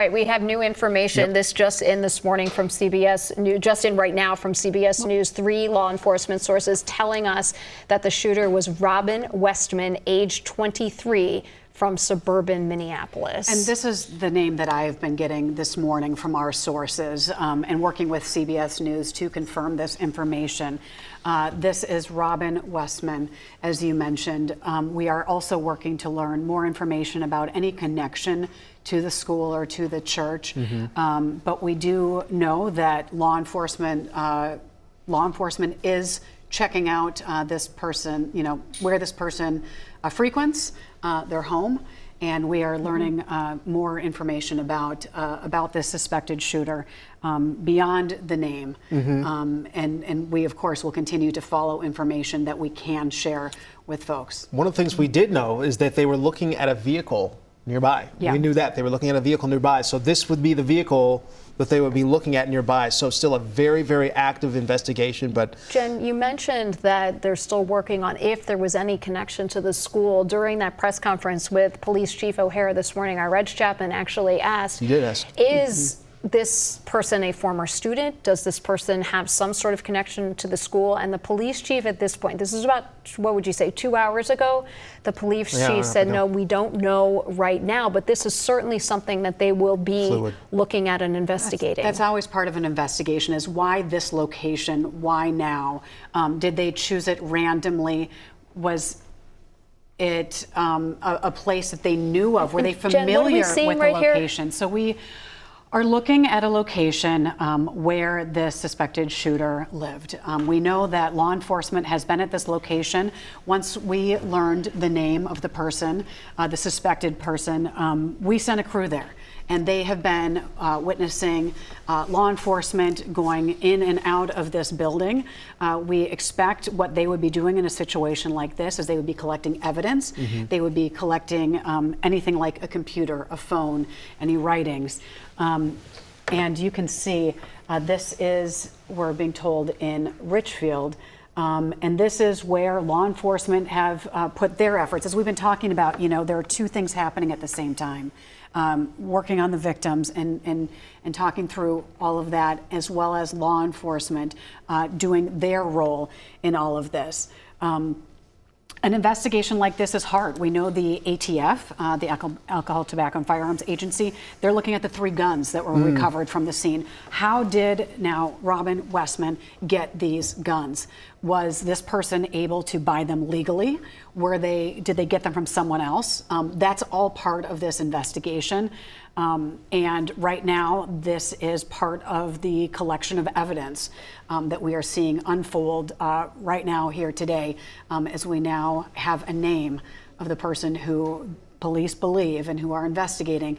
Right, we have new information. Yep. This just in this morning from CBS News, just in right now from CBS News. 3 law enforcement sources telling us that the shooter was Robin Westman, age 23, from suburban Minneapolis. And this is the name that I have been getting this morning from our sources and working with CBS News to confirm this information. This is Robin Westman, as you mentioned. We are also working to learn more information about any connection to the school or to the church. But we do know that law enforcement is checking out this person, where this person frequents their home, and we are learning more information about this suspected shooter beyond the name. And we, of course, will continue to follow information that we can share with folks. One of the things we did know is that they were looking at a vehicle nearby. Yeah. We knew that. They were looking at a vehicle nearby. So this would be the vehicle that they would be looking at nearby. So still a very, very active investigation. But Jen, you mentioned that they're still working on if there was any connection to the school. During that press conference with Police Chief O'Hara this morning, our Reg Chapman actually asked, you did ask, is this person a former student? Does this person have some sort of connection to the school? And the police chief at this point, this is about, what would you say, 2 hours ago, the police chief said, no, we don't know right now, but this is certainly something that they will be looking at and investigating. That's always part of an investigation, is why this location, why now? Did they choose it randomly? Was it a place that they knew of? Were they familiar with the location? So we are looking at a location where the suspected shooter lived. We know that law enforcement has been at this location. Once we learned the name of the person, the suspected person, we sent a crew there. And they have been witnessing law enforcement going in and out of this building. We expect what they would be doing in a situation like this is they would be collecting evidence. They would be collecting anything like a computer, a phone, any writings. And you can see this is, we're being told, in Richfield. And this is where law enforcement have put their efforts. As we've been talking about, there are 2 things happening at the same time. Working on the victims and talking through all of that, as well as law enforcement doing their role in all of this. An investigation like this is hard. We know the ATF, the Alcohol, Tobacco, and Firearms Agency, they're looking at the 3 guns that were recovered from the scene. How did now Robin Westman get these guns? Was this person able to buy them legally? Did they get them from someone else? That's all part of this investigation. And right now, this is part of the collection of evidence that we are seeing unfold right now here today, as we now have a name of the person who police believe and who are investigating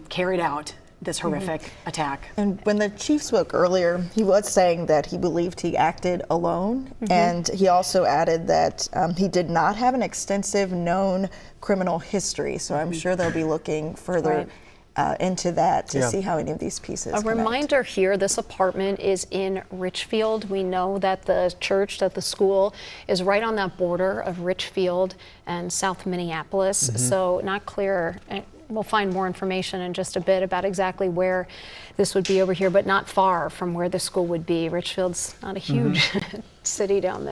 carried out this horrific attack. And when the chief spoke earlier, he was saying that he believed he acted alone, and he also added that he did not have an extensive known criminal history. So I'm sure they'll be looking further into that to see how any of these pieces connect. Reminder here, this apartment is in Richfield. We know that the church, that the school is right on that border of Richfield and South Minneapolis. So not clear. We'll find more information in just a bit about exactly where this would be over here, but not far from where the school would be. Richfield's not a huge city down there.